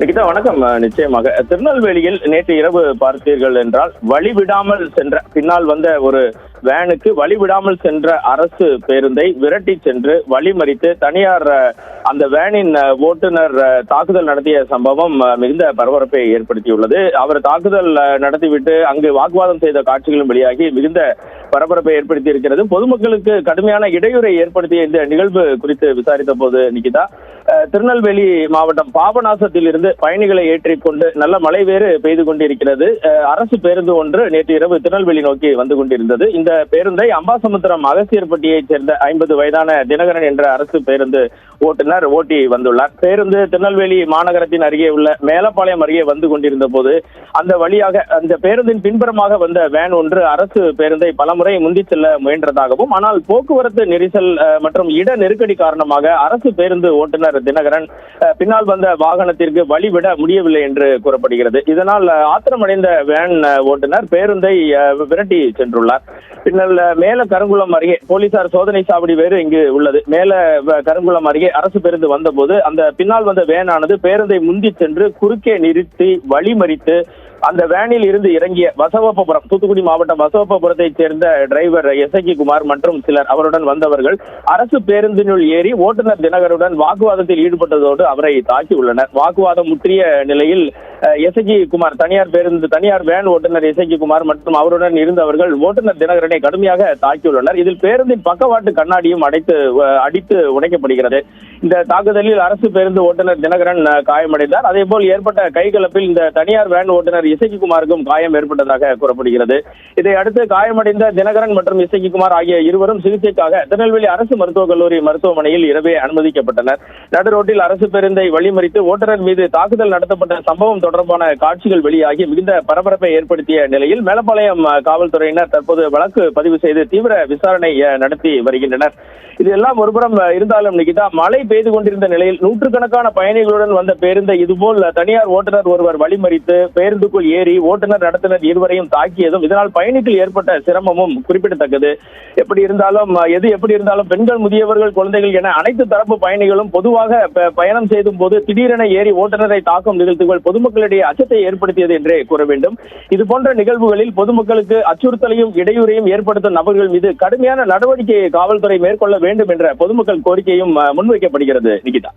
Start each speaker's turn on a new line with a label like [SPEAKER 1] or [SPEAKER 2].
[SPEAKER 1] நிகிதா வணக்கம். நிச்சயமாக திருநெல்வேலியில் நேற்று இரவு பார்த்தீர்கள் என்றால் வழிவிடாமல் சென்ற பின்னால் வந்த ஒரு வேனுக்கு வழிவிடாமல் சென்ற அரசு பேருந்தை விரட்டி சென்று வழிமறித்து தனியார் அந்த வேனின் ஓட்டுநர் தாக்குதல் நடத்திய சம்பவம் மிகுந்த பரபரப்பை ஏற்படுத்தியுள்ளது. அவர் தாக்குதல் நடத்திவிட்டு அங்கு வாக்குவாதம் செய்த காட்சிகளும் வெளியாகி மிகுந்த பரபரப்பை ஏற்படுத்தி இருக்கிறது. பொதுமக்களுக்கு கடுமையான இடையூறை ஏற்படுத்திய இந்த நிகழ்வு குறித்து விசாரித்த போது நிகிதா, திருநெல்வேலி மாவட்டம் பாபநாசத்தில் இருந்து பயணிகளை ஏற்றிக்கொண்டு நல்ல மழை வேறு பெய்து கொண்டிருக்கிறது. அரசு பேருந்து ஒன்று நேற்று இரவு திருநெல்வேலி நோக்கி வந்து கொண்டிருந்தது. இந்த பேருந்தை அம்பாசமுத்திரம் அகஸ்தியர்பட்டியைச் சேர்ந்த 50 வயதான தினகரன் என்ற அரசு பேருந்து ஓட்டுநர் ஓட்டி வந்துள்ளார். பேருந்து திருநெல்வேலி மாநகரத்தின் அருகே உள்ள மேலப்பாளையம் அருகே வந்து கொண்டிருந்த போது அந்த வழியாக அந்த பேருந்தின் பின்புறமாக வந்த வேன் ஒன்று அரசு பேருந்தை பலமுறை முந்தி செல்ல முயன்றதாகவும், ஆனால் போக்குவரத்து நெரிசல் மற்றும் இட நெருக்கடி காரணமாக அரசு பேருந்து ஓட்டுநர் தினகரன் பின்னால் வந்த வாகனத்திற்கு வழிவிட முடியவில்லை என்று கூறப்படுகிறது. இதனால் ஆத்திரமடைந்த வேன் ஓட்டுநர் பேருந்தை விரட்டி சென்றுள்ளார். பின்னர் மேல கருங்குளம் அருகே போலீசார் சோதனை சாவடி வேறு இங்கு உள்ளது. மேல கருங்குளம் அருகே அரசு பேருந்து வந்தபோது அந்த பின்னால் வந்த வேனானது பேருந்தை முந்தி சென்று குறுக்கே நிறுத்தி வழிமறித்து அந்த வேனில் இருந்து இறங்கிய வசவப்பபுரம், தூத்துக்குடி மாவட்டம் வசவப்பபுரத்தைச் சேர்ந்த டிரைவர் எஸ்ஐகி குமார் மற்றும் சிலர் அவருடன் வந்தவர்கள் அரசு பேருந்தினுள் ஏறி ஓட்டுநர் தினகருடன் வாக்குவாதத்தில் ஈடுபட்டதோடு அவரை தாக்கியுள்ளனர். வாக்குவாதம் முற்றிய நிலையில் எஸ்ஐகி குமார் தனியார் வேன் ஓட்டுநர் எஸ்ஐகி குமார் மற்றும் அவருடன் இருந்தவர்கள் ஓட்டுநர் தினகரனை கடுமையாக தாக்கியுள்ளனர். இதில் பேருந்தின் பக்கவாட்டு கண்ணாடியும் அடித்து உடைக்கப்படுகிறது. இந்த தாக்குதலில் அரசு பேருந்து ஓட்டுநர் தினகரன் காயமடைந்தார். அதே போல் ஏற்பட்ட கைகலப்பில் இந்த தனியார் வேன் ஓட்டுநர் எஸ்ஐகி குமாருக்கும் காயம் ஏற்பட்டதாக கூறப்படுகிறது. இதை அடுத்து காயமடைந்த தினகரன் மற்றும் எஸ்ஐகி குமார் ஆகிய இருவரும் சிகிச்சைக்காக திருநெல்வேலி அரசு மருத்துவக் கல்லூரி மருத்துவமனையில் இரவே அனுமதிக்கப்பட்டனர். நடுரோட்டில் அரசு பேருந்தை வழிமறித்து ஓட்டுநர் மீது தாக்குதல் நடத்தப்பட்ட சம்பவம் தொடர்பான காட்சிகள் வெளியாகி மிகுந்த பரபரப்பை ஏற்படுத்திய நிலையில் மேலப்பாளையம் காவல்துறையினர் தற்போது வழக்கு பதிவு செய்து தீவிர விசாரணை நடத்தி வருகின்றனர். இதெல்லாம் ஒருபுறம் இருந்தாலும் நிகிதா, மழை பெய்து கொண்டிருந்த நிலையில் நூற்றுக்கணக்கான பயணிகளுடன் வந்த பேருந்தை இதுபோல் தனியார் ஓட்டுநர் ஒருவர் வழிமறித்து பேருந்துக்குள் ஏறி ஓட்டுநர் நடத்துனர் இருவரையும் தாக்கியதும் இதனால் பயணிகள் ஏற்பட்ட சிரமமும் குறிப்பிடத்தக்கது. எப்படி இருந்தாலும் பெண்கள், முதியவர்கள், குழந்தைகள் என அனைத்து தரப்பு பயணிகளும் பொதுவாக பயணம் செய்தும் போது திடீரென ஏறி ஓட்டுநரை தாக்கும் நிகழ்வுகள் பொதுமக்களிடையே அச்சத்தை ஏற்படுத்தியது என்றே கூற வேண்டும். இதுபோன்ற நிகழ்வுகளில் பொதுமக்களுக்கு அச்சுறுத்தலையும் இடையூறையும் ஏற்படுத்தும் நபர்கள் மீது கடுமையான நடவடிக்கையை காவல்துறை மேற்கொள்ள வேண்டும் என்ற பொதுமக்கள் கோரிக்கையும் முன்வைக்கப்படுகிறது. நிகிதா.